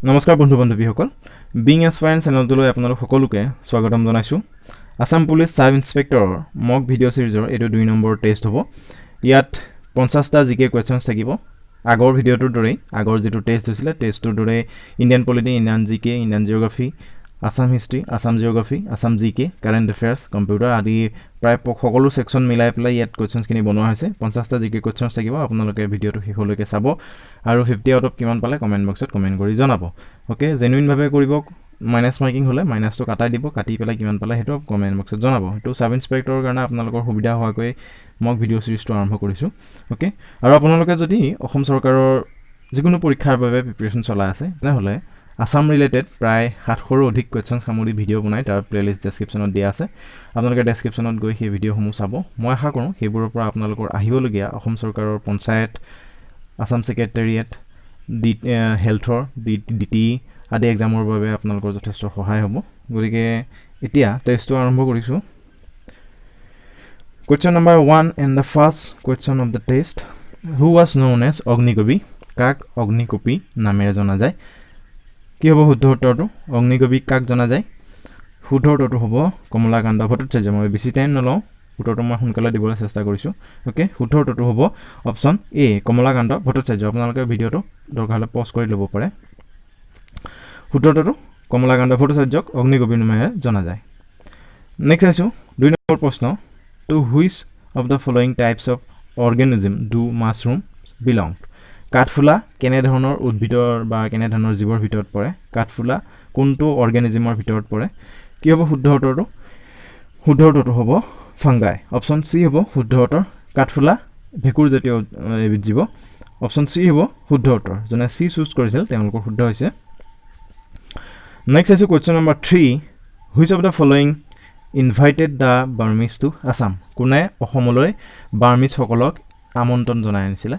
নমস্কাৰ বন্ধু বান্ধৱীসকল বিং এছপায়াৰেন্ট চেনেলটোলৈ আপোনালোক সকলোকে স্বাগতম জনাইছোঁ আসাম পুলিচ সাব ইন্সপেক্টৰৰ মক ভিডিঅ' সিৰিজৰ এইটো 2 নম্বৰ টেষ্ট হ'ব ইয়াত 50টা জিকে কোৱেশ্চনছ থাকিব আগৰ ভিডিঅ'টোৰ দৰেই আগৰ যেটো টেষ্ট হৈছিলে টেষ্টটোৰ দৰে ইণ্ডিয়ান পলিটি ইণ্ডিয়ান জিকে Indian geography Assam history Assam geography Assam জিকে কাৰেণ্ট এফেয়াৰ্স কম্পিউটাৰ আদি প্ৰায় সকলো সেকশন মিলাই পেলাই ইয়াত কোৱেশ্চনছখিনি বনোৱা হৈছে 50টা জিকে কোৱেশ্চনছ থাকিব আপোনালোকে ভিডিঅ'টো শেষলৈকে চাব আৰু 50 আউট অফ কিমান পালে কমেন্ট বক্সত কমেন্ট কৰি জনাব ওকে জেনুইন ভাবে কৰিব মাইনাস মাৰ্কিং হলে মাইনাসটো কাটাই দিব কাটি পেলাই কিমান পালে হেটো কমেন্ট বক্সত জনাব হেটো সাব ইন্সপেক্টৰৰ কাৰণে আপোনালোকৰ সুবিধা হোৱাকৈ মক ভিডিঅ' সিৰিজটো আৰম্ভ কৰিছো ওকে আৰু আপোনালোকে যদি অসম চৰকাৰৰ যিকোনো পৰীক্ষাৰ বাবে প্ৰিপাৰেচন চলাই আছে তেনেহলে আসাম ৰিলেটেড প্ৰায় 700ৰো অধিক কোৱেশ্চনছ সামৰি ভিডিঅ' বনাই তাৰ প্লেলিষ্ট ডেসক্ৰিপচনত দিয়া আছে আপোনালোকে ডেসক্ৰিপচনত গৈ সেই ভিডিঅ'সমূহ চাব মই আশা কৰোঁ সেইবোৰৰ পৰা আপোনালোকৰ আহিবলগীয়া অসম চৰকাৰৰ পঞ্চায়ত আসাম সেক্ৰেটাৰিয়েট হেলথৰ ডিটি আদি এক্সামৰ বাবে আপোনালোকৰ যথেষ্ট সহায় হ'ব গতিকে এতিয়া টেষ্টটো আৰম্ভ কৰিছো Question number 1 and the first question of the test who was known as অগ্নিকবি কাক অগ্নিকবি নামেৰে জনা যায় কি হ'ব শুদ্ধ উত্তৰটো অগ্নিকবি কাক জনা যায় শুদ্ধ উত্তৰটো হ'ব কমলাকান্ত ভট্টাচাৰ্য মই বেছি টাইম নলওঁ উত্তৰটো মই সোনকালে দিবলৈ চেষ্টা কৰিছো ওকে শুদ্ধ উত্তৰটো হ'ব অপচন এ কমলাকান্ত ভট্টাচাৰ্য আপোনালোকে ভিডিঅ'টো দৰকাৰ হ'লে পজ কৰি ল'ব পাৰে শুদ্ধ উত্তৰটো কমলাকান্ত ভট্টাচাৰ্যক অগ্নিকবি নামেৰে জনা যায় নেক্সট আছো 2 নম্বৰ প্ৰশ্ন to which of the following types of organism do mushrooms belong কাঠফুলা কেনে ধৰণৰ উদ্ভিদৰ বা কেনে ধৰণৰ জীৱৰ ভিতৰত পৰে কাঠফুলা কোনটো অৰ্গানিজমৰ ভিতৰত পৰে কি হ'ব শুদ্ধ উত্তৰটো হ'ব ফাংগাই অপচন সি হ'ব শুদ্ধ উত্তৰ কাঠফুলা ভেকুৰ জাতীয় এবিধ জীৱ অপচন সি হ'ব শুদ্ধ উত্তৰ জনে সি চুজ কৰিছিল তেওঁলোকৰ শুদ্ধ হৈছে নেক্সট আছে question number 3 which of the following invited the Burmese to Assam কোনে অসমলৈ বাৰ্মিজ সকলক আমন্ত্ৰণ জনাই আনিছিল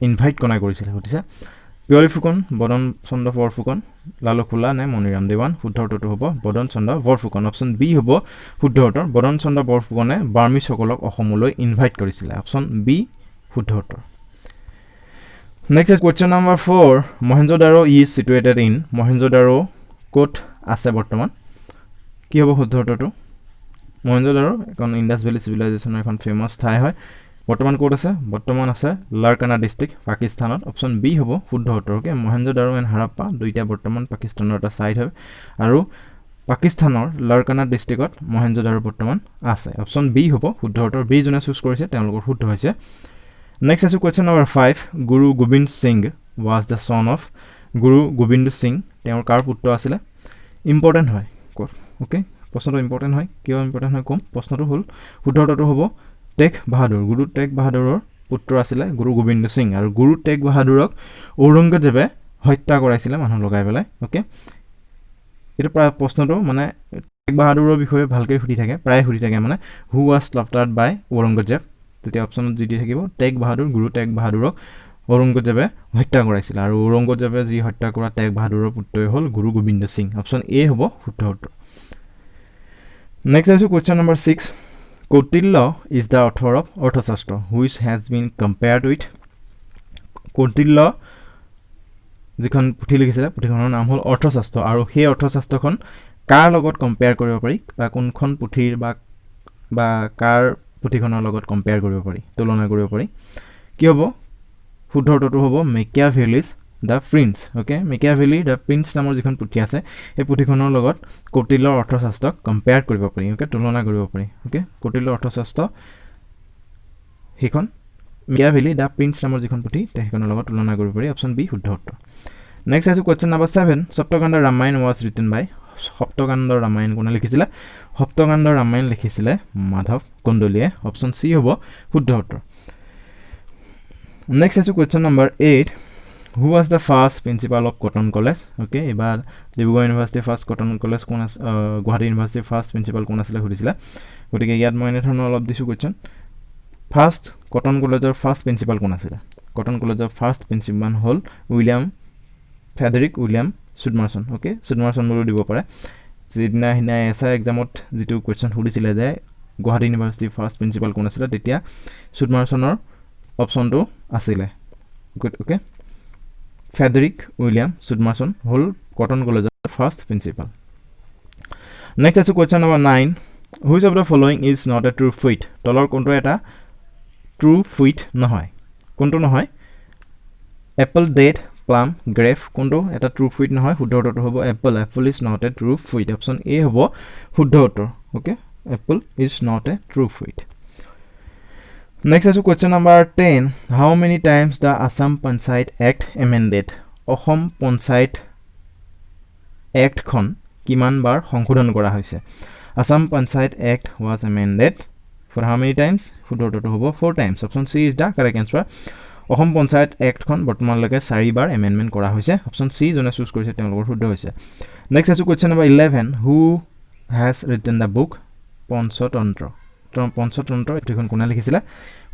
ইনভাইট কোনে কৰিছিল হতিছে পিয়লি ফুকন বদন চন্দ্ৰ বৰফুকন লালুকুলা নে মনিৰাম দেৱান শুদ্ধ উত্তৰটো হ'ব বদন চন্দ্ৰ বৰফুকন অপচন বি হ'ব শুদ্ধ উত্তৰ বদন চন্দ্ৰ বৰফুকনে বাৰ্মিজ সকলক অসমলৈ ইনভাইট কৰিছিল অপচন বি শুদ্ধ উত্তৰ next is question number 4 Mohenjodaro is situated in Mohenjodaro কোট আছে বৰ্তমান কি হ'ব শুদ্ধ উত্তৰটো মহেঞ্জোদাৰো এখন ইন্দাছ ভেলী সিভিলাইজেশনৰ এখন ফেমাস ঠাই হয় বৰ্তমান কোট আছে বৰ্তমান আছে লাৰকানা ডিস্ট্ৰিক্ট পাকিস্তানত অপচন বি হ'ব শুদ্ধ উত্তৰ ওকে মহেঞ্জোদাৰো এণ্ড হাৰাপ্পা দুইটা বৰ্তমান পাকিস্তানৰ এটা সাইট হয় আৰু পাকিস্তানৰ লাৰকানা ডিস্ট্ৰিক্টত মহেঞ্জোদাৰো বৰ্তমান আছে অপচন বি হ'ব শুদ্ধ উত্তৰ বি জনে চুজ কৰিছে তেওঁলোকৰ শুদ্ধ হৈছে নেক্সট আছে question number 5 Guru Gobind Singh was the son of Guru Gobind Singh তেওঁৰ কাৰ পুত্ৰ আছিল ইম্পৰ্টেন্ট হয় ওকে প্ৰশ্নটো ইম্পৰ্টেন্ট হয় কিয় ইম্পৰ্টেন্ট হয় কম প্ৰশ্নটো হল শুদ্ধ উত্তৰটো হ'ব টেক বাহাদুৰ গুৰু টেক বাহাদুৰৰ পুত্ৰ আছিল গুৰু গোবিন্দ সিং আৰু গুৰু টেক বাহাদুৰক ঔৰংগজেবে হত্যা কৰাইছিল মানুহ লগাই পেলাই ওকে এটা প্ৰায় প্ৰশ্নটো মানে টেক বাহাদুৰৰ বিষয়ে ভালকৈ সুধি থাকে প্ৰায় সুধি থাকে মানে হু was slaughtered by ঔৰংগজেব তেতিয়া অপচনত যি থাকিব টেক বাহাদুৰ গুৰু টেক বাহাদুৰক ঔৰংগজেবে হত্যা কৰাইছিল আৰু ঔৰংগজেবে যি হত্যা কৰা টেক বাহাদুৰৰ পুত্ৰই হ'ল গুৰু গোবিন্দ সিং অপচন এ হ'ব শুদ্ধ উত্তৰ Next is question number 6. Kautilya is the author of Arthashastra, which has been compared with Kautilya যিখন পুথি লিখিছিলে পুথিখনৰ নাম হ'ল অৰ্থশাস্ত্ৰ আৰু সেই অৰ্থশাস্ত্ৰখন কাৰ লগত কম্পেয়াৰ কৰিব পাৰি বা কোনখন পুথিৰ বা কাৰ পুথিখনৰ লগত কম্পেয়াৰ কৰিব পাৰি তুলনা কৰিব পাৰি কি হ'ব শুদ্ধ উত্তৰটো হ'ব Machiavelli's the prince okay Machiavelli the prince নামৰ যিখন পুথি আছে এই পুথিখনৰ লগত কৌটিল্যৰ অৰ্থশাস্ত্ৰক কম্পেয়াৰ কৰিব পাৰি ওকে তুলনা কৰিব পাৰি ওকে কৌটিল্যৰ অৰ্থশাস্ত্ৰ সেইখন মেকিয়াভেলি দ্য প্ৰিন্স নামৰ যিখন পুথি সেইখনৰ লগত তুলনা কৰিব পাৰি অপচন বি শুদ্ধ উত্তৰ নেক্সট আছে question number 7 Saptakanda Ramayana was written by Saptakanda Ramayana কোনে লিখিছিলে সপ্তকাণ্ড ৰামায়ণ লিখিছিলে মাধৱ কন্দলীয়ে অপচন সি হ'ব শুদ্ধ উত্তৰ নেক্সট আছে question number 8 Who was the first principal of Cotton College? Okay, এবাৰ Dibrugarh university first cotton college কোন আছে গুৱাহাটী ইউনিভাৰ্চিটি ফাৰ্ষ্ট প্ৰিন্সিপাল কোন আছিল সুধিছিলে গতিকে ইয়াত মই এনে ধৰণৰ অলপ দিছো কোৱেশ্চন ফাৰ্ষ্ট কটন কলেজৰ ফাৰ্ষ্ট প্ৰিন্সিপাল কোন আছিল কটন কলেজৰ ফাৰ্ষ্ট প্ৰিন্সিপাল হ'ল ফেডেৰিক উইলিয়াম সুডমাৰসন ওকে সুডমাৰসন বুলি দিব পাৰে যিদিনা এছআই এক্সামত যিটো কোৱেশ্চন সুধিছিলে যে গুৱাহাটী ইউনিভাৰ্চিটি ফাৰ্ষ্ট প্ৰিন্সিপাল কোন আছিল তেতিয়া সুডমাৰসনৰ অপচনটো আছিল ওকে ফেডেৰিক উইলিয়াম চুডমাৰ্চন হ'ল কটন কলেজৰ ফাৰ্ষ্ট প্ৰিন্সিপাল নেক্সট আছে question number 9 which of the following is not a true fruit তলৰ কোনটো এটা ট্ৰু ফ্ৰুইট নহয় কোনটো নহয় এপল ডেট প্লাম গ্ৰেপ কোনটো এটা ট্ৰু ফ্ৰুইট নহয় শুদ্ধ উত্তৰটো হ'ব apple is not a true fruit option A হ'ব শুদ্ধ উত্তৰ okay apple is not a true fruit next আছে question number 10 how many times the Assam panchayat act amended Assam panchayat এক্টখন কিমান বাৰ সংশোধন কৰা হৈছে Assam panchayat act was amended for how many times শুদ্ধ উত্তৰটো হ'ব 4 times option C is the correct answer Assam panchayat এক্টখন বৰ্তমানলৈকে 4 বাৰ এমেণ্ডমেণ্ট কৰা হৈছে অপশ্যন চি যোনে চুজ কৰিছে তেওঁলোকৰ শুদ্ধ হৈছে নেক্সট আছে question number 11 who has written the book Panchatantra এইখন কোনে লিখিছিলে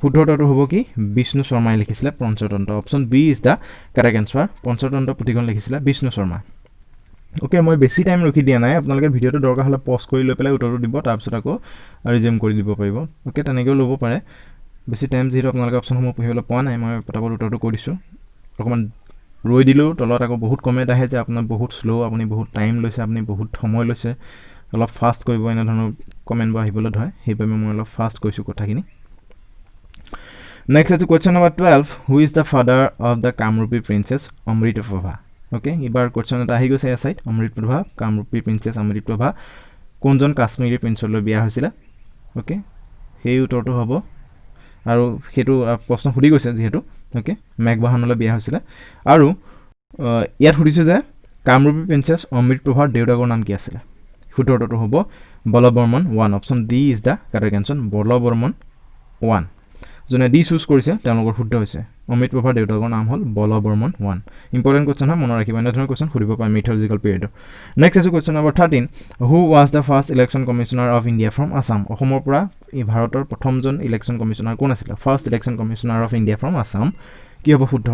শুদ্ধ উত্তৰটো হ'ব কি বিষ্ণু শৰ্মাই লিখিছিলে Panchatantra option B is the correct answer Panchatantra পুথিখন লিখিছিলে বিষ্ণু শৰ্মা ওকে মই বেছি টাইম ৰখি দিয়া নাই আপোনালোকে ভিডিঅ'টো দৰকাৰ হ'লে পজ কৰি লৈ পেলাই উত্তৰটো দিব তাৰপিছত আকৌ ৰিজিউম কৰি দিব পাৰিব ওকে তেনেকৈও ল'ব পাৰে বেছি টাইম যিহেতু আপোনালোকে অপশ্যনসমূহ পঢ়িবলৈ পোৱা নাই মই পটাপট উত্তৰটো কৰি দিছোঁ অকণমান ৰৈ দিলেও তলত আকৌ বহুত কমেণ্ট আহে যে আপোনাৰ বহুত শ্ল' আপুনি বহুত টাইম লৈছে আপুনি বহুত সময় লৈছে অলপ ফাষ্ট কৰিব এনেধৰণৰ কমেণ্টবোৰ আহিবলৈ ধৰে সেইবাবে মই অলপ ফাষ্ট কৈছোঁ কথাখিনি নেক্সট আছে question number 12 who is the father of the Kamrupi princess Amritprabha okay এইবাৰ কুৱেশ্যন এটা আহি গৈছে এছাইত অমৃতপ্ৰভা কামৰূপী প্ৰিন্সেছ অমৃতপ্ৰভা কোনজন কাশ্মীৰী প্ৰিন্সলৈ বিয়া হৈছিলে ওকে সেই উত্তৰটো হ'ব আৰু সেইটো প্ৰশ্ন সুধি গৈছে যিহেতু ওকে মেঘবাহনলৈ বিয়া হৈছিলে আৰু ইয়াত সুধিছোঁ যে কামৰূপী প্ৰিন্সেছ অমৃতপ্ৰভাৰ দেউতাকৰ নাম কি আছিলে শুদ্ধ উত্তৰটো হ'ব Balavarman 1 option D is the correct answer Balavarman 1 যোনে ডি চুজ কৰিছে তেওঁলোকৰ শুদ্ধ হৈছে অমৃতপ্ৰভাৰ দেউতাকৰ নাম হ'ল বলবৰ্মন 1 ইম্পৰ্টেণ্ট কুৱেশ্যন হয় মনত ৰাখিব এনেধৰণৰ কুৱেশ্যন সুধিব পাৰে মিথলজিকেল পিৰিয়ডৰ নেক্সট আছে question number 13 who was the first election commissioner of India from Assam অসমৰ পৰা এই ভাৰতৰ প্ৰথমজন ইলেকশ্যন কমিশ্যনাৰ কোন আছিলে first election commissioner of India from Assam কি হ'ব শুদ্ধ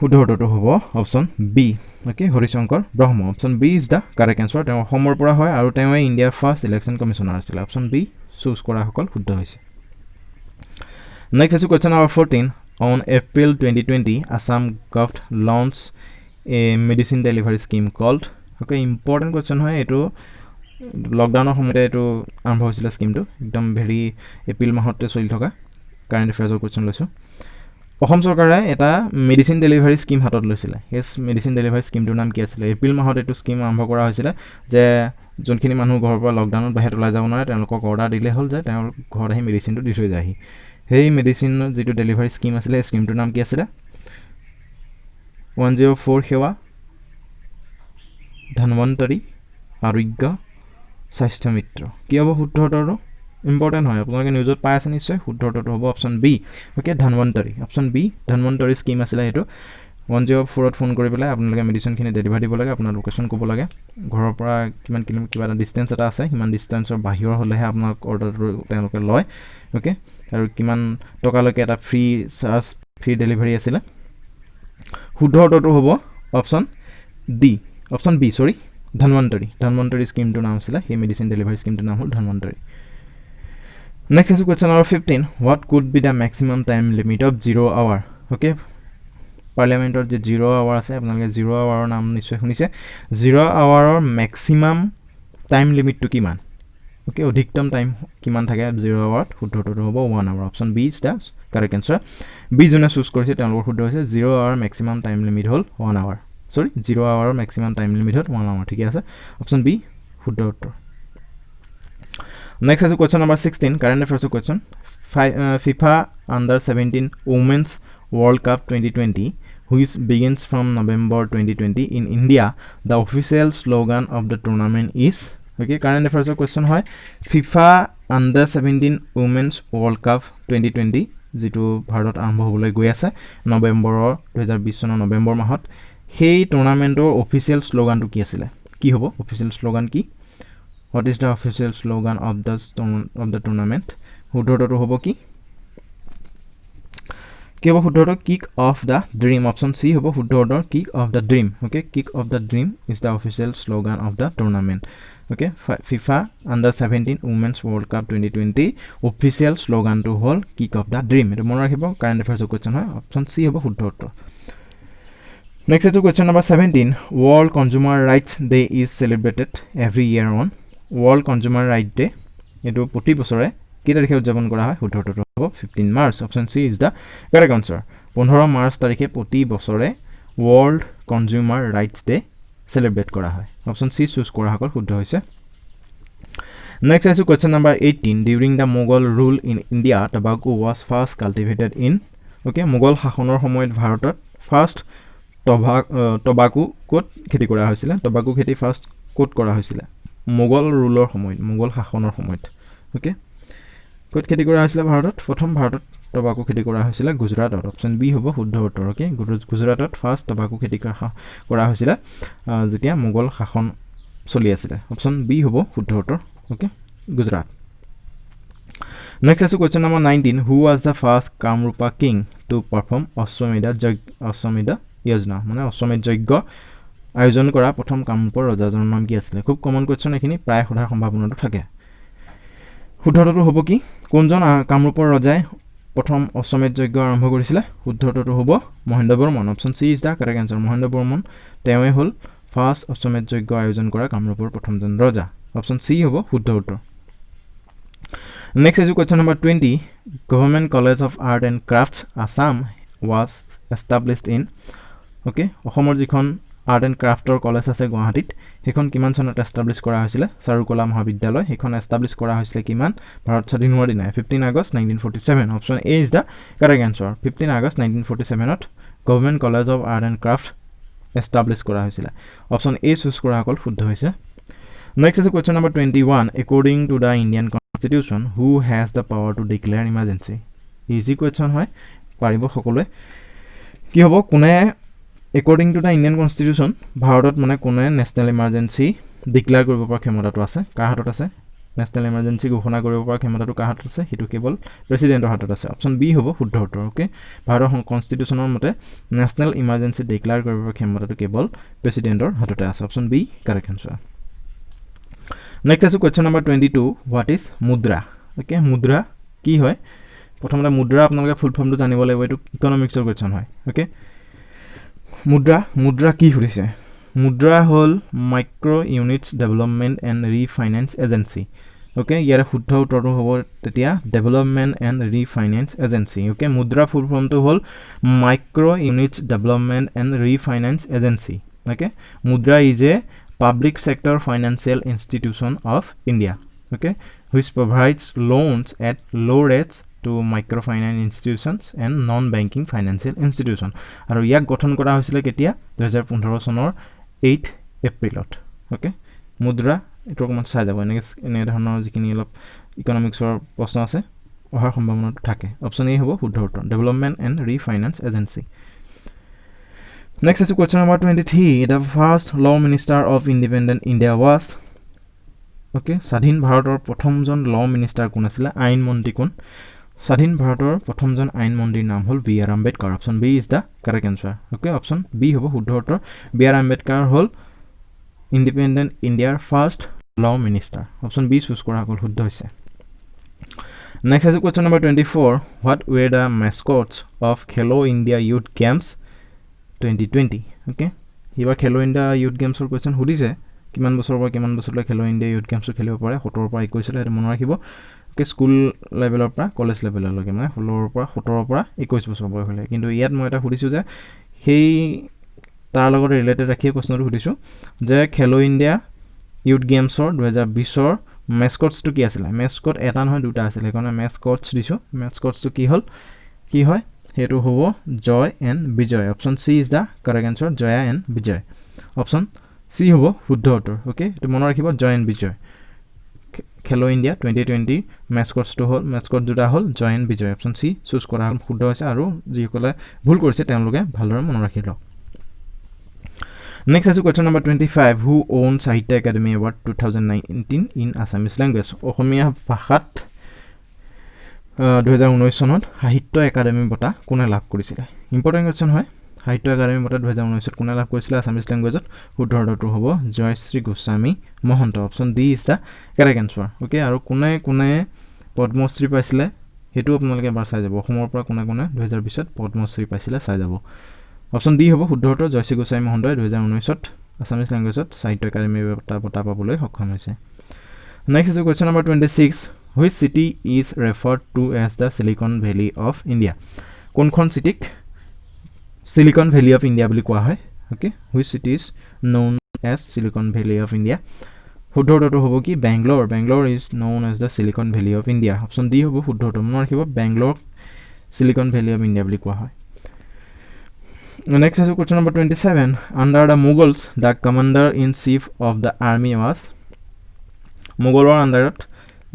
উত্তৰটো হ'ব option B okay Harishankar Brahma option B is the correct answer তেওঁ অসমৰ পৰা হয় আৰু তেওঁৱে ইণ্ডিয়াৰ ফাৰ্ষ্ট ইলেকশ্যন কমিশ্যনাৰ আছিলে অপশ্যন বি চুজ কৰাসকল শুদ্ধ হৈছে নেক্সট আছে question number 14 on April 2020 Assam government launch a medicine delivery scheme called okay important question হয় এইটো লকডাউনৰ সময়তে এইটো আৰম্ভ হৈছিলে স্কিমটো একদম ভেৰি এপ্ৰিল মাহতে চলি থকা কাৰেণ্ট এফেয়াৰ্ছৰ কুৱেশ্যন লৈছোঁ অসম চৰকাৰে এটা মেডিচিন ডেলিভাৰী স্কিম হাতত লৈছিলে সেই মেডিচিন ডেলিভাৰী স্কিমটোৰ নাম কি আছিলে এপ্ৰিল মাহত এইটো স্কিম আৰম্ভ কৰা হৈছিলে যে যোনখিনি মানুহ ঘৰৰ পৰা লকডাউনত বাহিৰত ওলাই যাব নোৱাৰে তেওঁলোকক অৰ্ডাৰ দিলে হ'ল যে তেওঁৰ ঘৰত আহি মেডিচিনটো দি থৈ যায়হি সেই মেডিচিনৰ যিটো ডেলিভাৰী স্কিম আছিলে সেই স্কিমটোৰ নাম কি আছিলে 104 সেৱা ধন্বন্তৰী আৰোগ্য স্বাস্থ্য মিত্ৰ কি হ'ব শুদ্ধ উত্তৰটো ইম্পৰ্টেণ্ট হয় আপোনালোকে নিউজত পাই আছে নিশ্চয় শুদ্ধ উত্তৰটো হ'ব option B okay Dhanvantari option B Dhanvantari scheme আছিলে সেইটো 104ত ফোন কৰি পেলাই আপোনালোকে মেডিচিনখিনি ডেলিভাৰ দিব লাগে আপোনাৰ লোকেশ্যন ক'ব লাগে ঘৰৰ পৰা কিমান কিবা এটা ডিষ্টেঞ্চ এটা আছে সিমান ডিষ্টেঞ্চৰ বাহিৰৰ হ'লেহে আপোনাক অৰ্ডাৰটো তেওঁলোকে লয় ওকে আৰু কিমান টকালৈকে এটা ফ্ৰী ডেলিভাৰী আছিলে শুদ্ধ উত্তৰটো হ'ব অপশ্যন বি ধন্বন্তৰী স্কিমটোৰ নাম আছিলে সেই মেডিচিন ডেলিভাৰী স্কিমটোৰ নাম হ'ল ধন্বন্তৰী নেক্সট আছে question number 15 what could be the maximum time limit of 0 hour okay পাৰ্লিয়ামেণ্টৰ যে 0 আৱাৰ আছে আপোনালোকে 0 আৱাৰৰ নাম নিশ্চয় শুনিছে 0 আৱাৰৰ মেক্সিমাম টাইম লিমিটটো কিমান ওকে অধিকতম টাইম কিমান থাকে 0 আৱাৰত শুদ্ধ উত্তৰটো হ'ব 1 our option B is the correct answer B যোনে চুজ কৰিছে তেওঁলোকৰ শুদ্ধ হৈছে 0 আৱাৰ মেক্সিমাম টাইম লিমিট হ'ল 1 আৱাৰ 0 আৱাৰৰ মেক্সিমাম টাইম লিমিট হ'ল 1 আৱাৰ ঠিকে আছে অপশ্যন বি শুদ্ধ উত্তৰ নেক্সট আছে কুৱেশ্যন নম্বৰ 16 কাৰেণ্ট এফেয়াৰ্ছৰ question FIFA under 17 women's world cup 2020 which begins from November 2020 in India the official slogan of the tournament is okay current affairs question hoy FIFA under 17 women's world cup 2020 যেটো ভাৰতত আৰম্ভ হ'বলৈ গৈ আছে নৱেম্বৰৰ 2020 চনৰ নৱেম্বৰ মাহত সেই টুৰ্নামেন্টৰ অফিচিয়েল শ্লোগানটো কি আছিল কি হ'ব অফিচিয়েল শ্লোগান কি what is the official slogan of the tournament শুদ্ধটো হ'ব কি কি হ'ব শুদ্ধটো kick off the dream option C হ'ব শুদ্ধটো kick off the dream okay kick off the dream is the official slogan of the tournament okay FIFA under 17 women's world cup 2020 official শ্লোগানটো হ'ল কিক অফ দ্য ড্ৰিম এইটো মনত ৰাখিব current এফেয়াৰ্ছৰ question হয় option C হ'ব শুদ্ধ উত্তৰ Next is question number 17. World Consumer Rights Day is celebrated every year on World Consumer Rights Day. এইটো প্ৰতি বছৰে কি তাৰিখে উদযাপন কৰা হয়? শুদ্ধটো হ'ব 15 March. Option C is the correct answer. 15 March তাৰিখে প্ৰতি বছৰে world consumer rights day celebrate কৰা হয়। অপশ্যন চি চুজ কৰা সকল শুদ্ধ হৈছে। নেক্সট আছে question number 18. During the Mughal rule in India tobacco was first cultivated in Mughal শাসনৰ সময়ত ভাৰতত ফাৰ্ষ্ট টবাকো ক'ত খেতি কৰা হৈছিলে? টবাকো খেতি ফাৰ্ষ্ট ক'ত কৰা হৈছিলে? মোগল ৰুলৰ সময়ত, মোগল শাসনৰ সময়ত। ক'ত খেতি কৰা হৈছিলে ভাৰতত? প্ৰথম ভাৰতত টবাকো খেতি কৰা হৈছিলে গুজৰাটত। অপশ্যন বি হ'ব শুদ্ধ উত্তৰ। গুজৰাটত ফাৰ্ষ্ট টবাকো খেতি কৰা হৈছিলে যেতিয়া মোগল শাসন চলি আছিলে। অপশ্যন বি হ'ব শুদ্ধ উত্তৰ। গুজৰাট। নেক্সট আছে question number 19. Who was the first Kamarupa king to perform Ashwamedha yojana অশ্বমেধ যজ্ঞ আয়োজন কৰা প্ৰথম কামৰূপৰ ৰজাজনৰ নাম কি আছিলে? খুব কমন কুৱেশ্যন এইখিনি, প্ৰায় সোধাৰ সম্ভাৱনাটো থাকে। শুদ্ধটো হ'ব কি? কোনজন কামৰূপৰ ৰজাই প্ৰথম অশ্বমেধ যজ্ঞ আৰম্ভ কৰিছিলে? শুদ্ধটো হ'ব Mahendra Barman. Option C is the correct answer. Mahendra Barman তেওঁৱে হ'ল ফাৰ্ষ্ট অশ্বমেধ যজ্ঞ আয়োজন কৰা কামৰূপৰ প্ৰথমজন ৰজা। অপশ্যন চি হ'ব শুদ্ধ উত্তৰ। Next is question number 20. Government college of art and crafts Assam was established in অসমৰ যিখন আৰ্ট এণ্ড ক্ৰাফ্টৰ কলেজ আছে গুৱাহাটীত, সেইখন কিমান চনত এষ্টাব্লিছ কৰা হৈছিলে? চাৰুকলা মহাবিদ্যালয়। সেইখন এষ্টাব্লিছ কৰা হৈছিলে কিমান? ভাৰত স্বাধীন হোৱাৰ দিনাই 15 আগষ্ট 1947। Option A is the correct answer. 15 আগষ্ট 1947ত government college of art and craft establish কৰা হৈছিলে। অপশ্যন এ চুজ কৰা সকল শুদ্ধ হৈছে। নেক্সট আছে question number 21. According to the Indian constitution who has the power to declare emergency? Easy question হয়, পাৰিব সকলোৱে। কি হ'ব? কোনে according to the Indian constitution ভাৰতত কোনে নেশ্যনেল ইমাৰ্জেঞ্চি ডিক্লেয়াৰ কৰিব পৰা ক্ষমতাটো আছে? কাৰ হাতত আছে? নেশ্যনেল ইমাৰ্জেঞ্চি ঘোষণা কৰিব পৰা ক্ষমতাটো কাৰ হাতত আছে? সেইটো কেৱল প্ৰেচিডেণ্টৰ হাতত আছে। অপশ্যন বি হ'ব শুদ্ধ উত্তৰ। ভাৰতৰ কনষ্টিটিউশ্যনৰ মতে নেশ্যনেল ইমাৰ্জেঞ্চি ডিক্লেয়াৰ কৰিব পৰা ক্ষমতাটো কেৱল প্ৰেচিডেণ্টৰ হাততে আছে। Option B correct answer. Next আছে question number 22. What is mudra? মুদ্ৰা কি হয়? প্ৰথমতে মুদ্ৰা আপোনালোকে ফুল ফৰ্মটো জানিব লাগিব। এইটো ইকনমিক্সৰ কুৱেশ্যন হয়। মুদ্ৰা কি সুধিছে? মুদ্ৰা হ'ল micro' units development and refinance agency. ইয়াৰে শুদ্ধ উত্তৰটো হ'ব তেতিয়া ডেভেলপমেণ্ট এণ্ড ৰিফাইনেন্স এজেঞ্চি। মুদ্ৰা ফুল ফৰ্মটো হ'ল micro' units development and refinance agency. Mudra is a public sector financial institution of India, which provides loans at low rates to microfinance institutions and non-banking financial institution. আৰু ইয়াক গঠন কৰা হৈছিলে কেতিয়া? 2015 চনৰ 8 এপ্ৰিলত। মুদ্ৰা এইটো অকণমান চাই যাব, এনে ধৰণৰ যিখিনি অলপ ইকনমিক্সৰ প্ৰশ্ন আছে অহাৰ সম্ভাৱনাটো থাকে। অপশ্যন এ হ'ব শুদ্ধ উত্তৰ, development and refinance agency. Next is question number 23. The first law minister of independent India was স্বাধীন ভাৰতৰ প্ৰথমজন ল মিনিষ্টাৰ কোন আছিলে? আইন মন্ত্ৰী কোন? স্বাধীন ভাৰতৰ প্ৰথমজন আইন মন্ত্ৰীৰ নাম হ'ল B R Ambedkar. Option B is the correct answer. Option B হ'ব শুদ্ধ উত্তৰ। বি আৰ আম্বেদকাৰ হ'ল ইণ্ডিপেণ্ডেণ্ট ইণ্ডিয়াৰ first law minister. Option B choose কৰা সকল শুদ্ধ হৈছে। নেক্সট আছে question number 24. What were the mascots of Khelo India youth games 2020? এইবাৰ খেলো ইণ্ডিয়া ইউথ গেমছৰ কুৱেশ্যন সুধিছে কিমান বছৰৰ পৰা কিমান বছৰলৈ খেলো ইণ্ডিয়া ইউথ গেমছটো খেলিব পাৰে? 17ৰ পৰা 21লৈ, সেইটো মনত ৰাখিব। স্কুল লেভেলৰ পৰা কলেজ লেভেললৈকে 16ৰ পৰা 17ৰ পৰা 21 বছৰ বয়সলৈ। কিন্তু ইয়াত মই এটা সুধিছোঁ যে সেই তাৰ লগত ৰিলেটেড ৰাখিয়ে প্ৰশ্নটো সুধিছোঁ যে খেলো ইণ্ডিয়া ইউথ গেমছৰ 2020ৰ মেস্কটছটো কি আছিলে? মেস্কট এটা নহয় দুটা আছিলে, সেইকাৰণে মেস্কটছ দিছোঁ। মেস্কটছটো কি হয়? সেইটো হ'ব Jay and Vijay. Option C is the correct answer, Jaya and Vijay. Option C হ'ব শুদ্ধ উত্তৰ। এইটো মনত ৰাখিব, জয় এণ্ড বিজয়। খেলো ইণ্ডিয়া 2020 মেস্কট দুটা হ'ল Jay and Vijay. Option C choose কৰা শুদ্ধ হৈছে, আৰু যিসকলে ভুল কৰিছে তেওঁলোকে ভালদৰে মনত ৰাখি লওক। নেক্সট আছে question number 25. Who won Sahitya academy award 2019 in Assamese language? Asomiya ভাষাত 2019 চনত সাহিত্য একাডেমি বঁটা কোনে লাভ কৰিছিলে? ইম্পৰ্টেণ্ট কুৱেশ্যন হয়। সাহিত্য একাডেমি বঁটা 2019ত কোনে লাভ কৰিছিলে আছামিজ লেংগুৱেজত? শুদ্ধ উত্তৰটো হ'ব Jayashree Goswami Mahanta. Option D is the correct answer. আৰু কোনে কোনে পদ্মশ্ৰী পাইছিলে সেইটো আপোনালোকে এবাৰ চাই যাব। অসমৰ পৰা কোনে কোনে 2020ত পদ্মশ্ৰী পাইছিলে চাই যাব। অপশ্যন ডি হ'ব শুদ্ধ উত্তৰ জয়শ্ৰী গোস্বামী মহোদয় 2019ত আছামিজ লেংগুৱেজত সাহিত্য একাডেমীৰ বঁটা পাবলৈ সক্ষম হৈছে next is question number 26 which city is referred to as the Silicon Valley of India কোনখন চিটিক চিলিকন ভেলী অফ ইণ্ডিয়া বুলি কোৱা হয় okay which city is known as Silicon Valley of India শুদ্ধ উত্তৰটো হ'ব কি Bangalore is known as the Silicon Valley of India option D হ'ব শুদ্ধ উত্তৰ মনত ৰাখিব Bangalore Silicon Valley of India বুলি কোৱা হয় নেক্সট আছে question number 27 under the Mughals the commander in chief of the army was মোগলৰ আণ্ডাৰত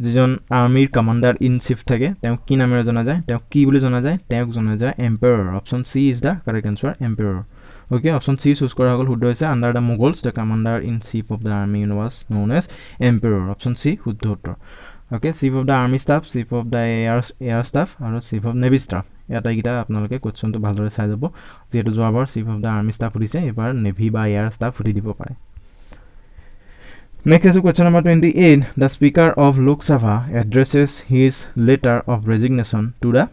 যিজন আৰ্মিৰ কমাণ্ডাৰ ইন চিফ থাকে তেওঁক কি নামেৰে জনা যায় তেওঁক কি বুলি জনা যায় তেওঁক জনা যায় empire option C is the correct answer empire okay option C choose কৰা হ'ল শুদ্ধ হৈছে under the Mughals the commander in chief of the army was known as empire option C শুদ্ধ উত্তৰ okay chief of the army staff chief of the air staff আৰু chief of navy staff এটাইকেইটা আপোনালোকে কুৱেশ্যনটো ভালদৰে চাই যাব যিহেতু যোৱাবাৰ chief of the army staff সুধিছে এইবাৰ নেভি বা এয়াৰ ষ্টাফ সুধি দিব পাৰে নেক্সট আছে question number 28 the speaker of Lok Sabha এড্ৰেছেছ his letter of resignation to the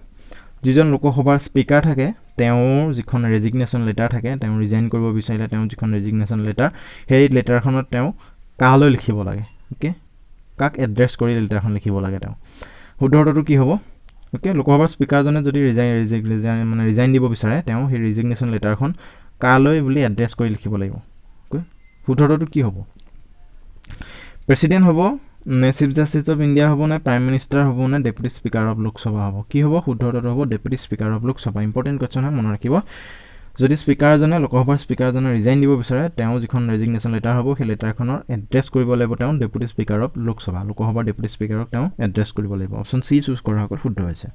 যিজন লোকসভাৰ স্পীকাৰ থাকে তেওঁৰ যিখন ৰেজিগনেশ্যন লেটাৰ থাকে তেওঁ ৰিজাইন কৰিব বিচাৰিলে তেওঁ যিখন ৰেজিগনেশ্যন লেটাৰ সেই লেটাৰখনত তেওঁ কালৈ লিখিব লাগে ওকে কাক এড্ৰেছ কৰি লেটাৰখন লিখিব লাগে তেওঁ শুদ্ধ উত্তৰটো কি হ'ব ওকে লোকসভাৰ স্পীকাৰজনে যদি ৰিজাইন দিব বিচাৰে তেওঁ সেই ৰেজিগনেশ্যন লেটাৰখন কালৈ বুলি এড্ৰেছ কৰি লিখিব লাগিব ওকে শুদ্ধ উত্তৰটো কি হ'ব প্ৰেছিডেণ্ট হ'ব নে চিফ জাষ্টিছ অফ ইণ্ডিয়া হ'ব নে প্ৰাইম মিনিষ্টাৰ হ'ব নে ডেপুটি স্পীকাৰ অফ লোকসভা হ'ব কি হ'ব শুদ্ধ উত্তৰটো হ'ব deputy speaker of Lok Sabha important question হয় মনত ৰাখিব যদি স্পীকাৰজনে লোকসভাৰ স্পীকাৰজনে ৰিজাইন দিব বিচাৰে তেওঁ যিখন ৰেজিগনেশ্যন লেটাৰ হ'ব সেই লেটাৰখনৰ এড্ৰেছ কৰিব লাগিব তেওঁ ডেপুটি স্পীকাৰ অফ লোকসভা লোকসভাৰ ডেপুটি স্পীকাৰক তেওঁ এড্ৰেছ কৰিব লাগিব অপশ্যন চি চুজ কৰা হ'ল শুদ্ধ হৈছে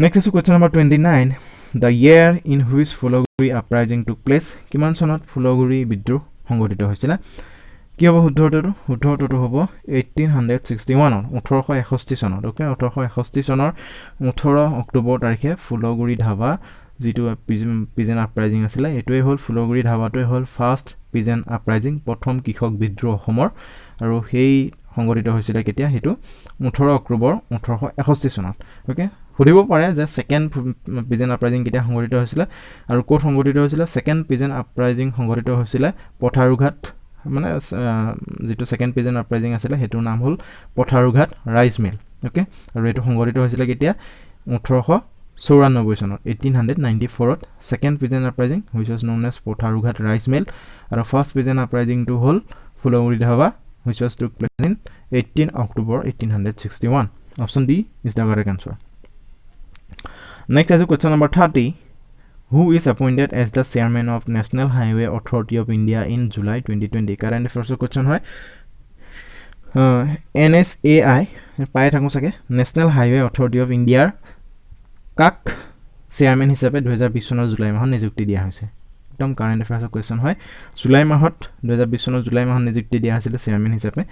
নেক্সট আছে question number 29 the year in which Phulguri uprising took place কিমান চনত ফুলগুৰি বিদ্ৰোহ সংঘটিত হৈছিলে কি হ'ব শুদ্ধ উত্তৰটো হ'ব 1861 1861 চনত ওকে 1861 চনৰ 18 অক্টোবৰ তাৰিখে ফুলগুৰি ধাবা যিটো পিজেন আপৰাইজিং আছিলে এইটোৱে হ'ল ফুলগুৰি ধাবাটোৱে হ'ল ফাৰ্ষ্ট পিজেন আপৰাইজিং প্ৰথম কৃষক বিদ্ৰোহ অসমৰ আৰু সেই সংঘটিত হৈছিলে কেতিয়া সেইটো 18 অক্টোবৰ 1861 চনত ওকে সুধিব পাৰে যে ছেকেণ্ড পিজেন আপৰাইজিং কেতিয়া সংঘটিত হৈছিলে আৰু ক'ত সংঘটিত হৈছিলে ছেকেণ্ড পিজেন আপৰাইজিং সংঘটিত হৈছিলে পথাৰুঘাট মানে যিটো ছেকেণ্ড পিজেন আপৰাইজিং আছিলে সেইটোৰ নাম হ'ল পথাৰুঘাট ৰাইচ মিল ওকে আৰু এইটো সংঘটিত হৈছিলে কেতিয়া 1894 চনত 1894ত second peasant uprising which was known as Patharughat Raij Mel আৰু ফাৰ্ষ্ট পিজেন আপৰাইজিংটো হ'ল Phulaguri Dhawa which was took place in 18 October 1861 option D is the correct answer next আছে question number 30 who is appointed as the chairman of National Highway Authority of India in July 2020 current affairs question হয় NSAI পাই থাকো সাকে National Highway Authority of India কাক chairman হিচাপে 2020 চনৰ July মাহত নিযুক্তি দিয়া হৈছে একদম কাৰেণ্ট এফেয়াৰ্ছ কোৱেশ্চন হয় জুলাই মাহত 2020 চনৰ জুলাই মাহত নিযুক্তি দিয়া হৈছিল চেয়াৰমেন হিচাপে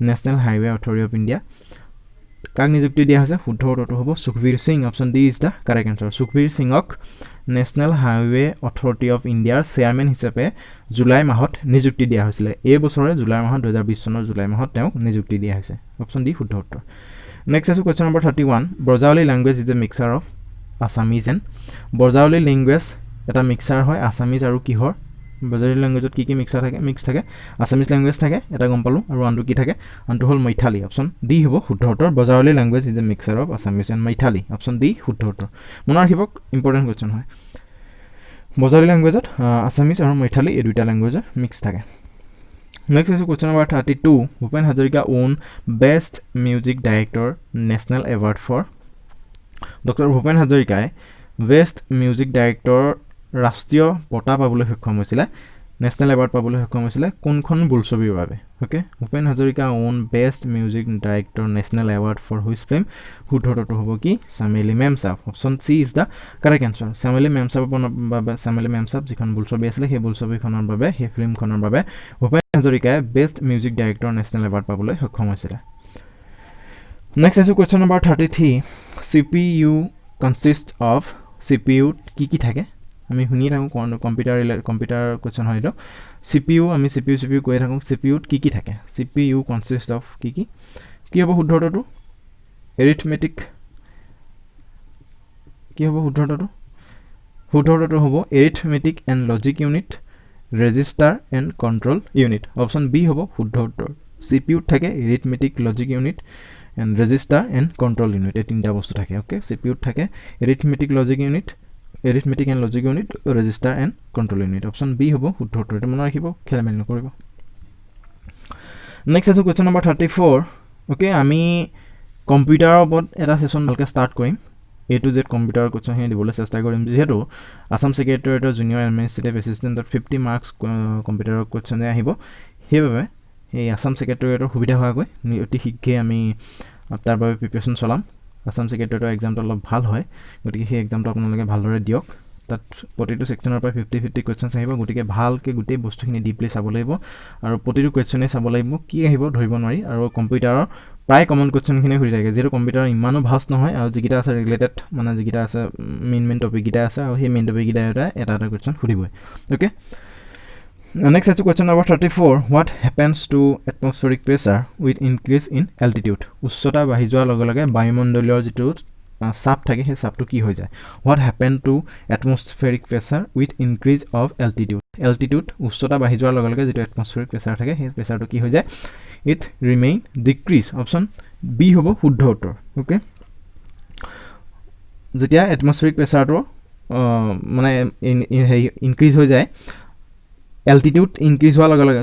national highway authority of India কাক নিযুক্তি দিয়া হৈছে শুদ্ধ উত্তৰটো হ'ব Sukhbir Singh option D is the correct answer Sukhbir সিঙক নেশ্যনেল হাইৱে অথৰিটি অফ ইণ্ডিয়াৰ চেয়াৰমেন হিচাপে জুলাই মাহত নিযুক্তি দিয়া হৈছিলে এই বছৰে জুলাই মাহত 2020 চনৰ জুলাই মাহত তেওঁক নিযুক্তি দিয়া হৈছে অপশ্যন ডি শুদ্ধ উত্তৰ নেক্সট আছে question number 31 Brajavali language is a mixture of Assamese and Brajavali language এটা মিক্সাৰ হয় আছামিজ আৰু কিহৰ ব্ৰজাৱলী লেংগুৱেজত কি মিক্সাৰ থাকে মিক্স থাকে আছামিজ লেংগুৱেজ থাকে এটা গম পালোঁ আৰু আনটো কি থাকে আনটো হ'ল মৈথালী অপশ্যন ডি হ'ব শুদ্ধ উত্তৰ Brajavali language is a mixture of Assamese and Maithili option D শুদ্ধ উত্তৰ মনত ৰাখিব ইম্পৰ্টেণ্ট কুৱেশ্যন হয় ব্ৰজাৱলী লেংগুৱেজত আছামিজ আৰু মৈথালী এই দুটা লেংগুৱেজৰ মিক্স থাকে নেক্সট আছে question number 32 Bhupen Hazarika won best music director national award for doctor Bhupen হাজৰিকাই বেষ্ট মিউজিক ডাইৰেক্টৰ ৰাষ্ট্ৰীয় বঁটা পাবলৈ সক্ষম হৈছিলে নেশ্যনেল এৱাৰ্ড পাবলৈ সক্ষম হৈছিলে কোনখন বোলছবিৰ বাবে okay Bhupen Hazarika won best music director national award for which film শুদ্ধ উত্তৰটো হ'ব কি Chameli Memsaab option C is the correct answer Chameli Memsaab যিখন বোলছবি আছিলে সেই বোলছবিখনৰ বাবে সেই ফিল্মখনৰ বাবে ভূপেন হাজৰিকাই best music director national award পাবলৈ সক্ষম হৈছিলে নেক্সট আছে question number 33 CPU consist of CPU কি থাকে আমি শুনি থাকোঁ কম্পিউটাৰ কুৱেশ্যন হয় এইটো CPU আমি CPU কৈ থাকোঁ CPU কি থাকে CPU কনচিষ্ট অফ কি হ'ব শুদ্ধ উত্তৰটো এৰিথমেটিক কি হ'ব শুদ্ধ উত্তৰটো শুদ্ধ উত্তৰটো হ'ব arithmetic and logic unit, register and control unit. Option B হ'ব শুদ্ধ উত্তৰ। CPUত থাকে arithmetic logic unit and register and control unit, এই তিনিটা বস্তু থাকে। অ'কে, CPUত থাকে arithmetic logic unit, arithmetic and logic unit, register and control unit. Option B হ'ব শুদ্ধ উত্তৰ। এইটো মনত ৰাখিব, খেলি মেলি নকৰিব। নেক্সট আছে কুৱেশ্যন নম্বৰ 34। অ'কে, আমি কম্পিউটাৰৰ ওপৰত এটা ছেশ্যন ভালকৈ ষ্টাৰ্ট কৰিম। A to Z কম্পিউটাৰৰ কুৱেশ্যনখিনি দিবলৈ চেষ্টা কৰিম, যিহেতু আছাম ছেক্ৰেটেৰিয়েটৰ জুনিয়ৰ এডমিনিষ্ট্ৰেটিভ এছিষ্টেণ্টত 50 মাৰ্কছ কম্পিউটাৰৰ কুৱেশ্যনে আহিব। সেইবাবে এই আছাম ছেক্ৰেটেৰিয়েটৰ সুবিধা হোৱাকৈ অতি শীঘ্ৰেই আমি তাৰ বাবে প্ৰিপেৰেশ্যন চলাম। আছাম ছেক্ৰেটেৰিয়েটৰ এক্সামটো অলপ ভাল হয়, গতিকে সেই এক্সামটো আপোনালোকে ভালদৰে দিয়ক। তাত প্ৰতিটো ছেকশ্যনৰ পৰা 50 কুৱেশ্যনছ আহিব, গতিকে ভালকৈ গোটেই বস্তুখিনি ডিপলি চাব লাগিব আৰু প্ৰতিটো কুৱেশ্যনেই চাব লাগিব, কি আহিব ধৰিব নোৱাৰি। আৰু কম্পিউটাৰৰ প্ৰায় কমন কুৱেশ্যনখিনি সুধি থাকে, যিহেতু কম্পিউটাৰ ইমানো ভাষ্ট নহয় আৰু যিকেইটা আছে ৰিলেটেড, মানে যিকেইটা আছে মেইন টপিককেইটা আছে আৰু সেই মেইন টপিককেইটা এটা কুৱেশ্যন সুধিবই। অ'কে, নেক্সট আছে question number 34। What happens to atmospheric pressure with increase in altitude? উচ্চতা বাঢ়ি যোৱাৰ লগে লগে বায়ুমণ্ডলীয় যিটো চাপ থাকে সেই চাপটো কি হৈ যায়? What happen to atmospheric pressure with increase of altitude? Altitude উচ্চতা বাঢ়ি যোৱাৰ লগে লগে যিটো এটমছফেৰিক প্ৰেছাৰ থাকে সেই প্ৰেছাৰটো কি হৈ যায়? It remain decrease. Option B হ'ব শুদ্ধ উত্তৰ। অ'কে, যেতিয়া এটমছফেৰিক প্ৰেছাৰটো মানে হেৰি ইনক্ৰিজ হৈ যায়, এল্টিটিউড ইনক্ৰিজ হোৱাৰ লগে লগে,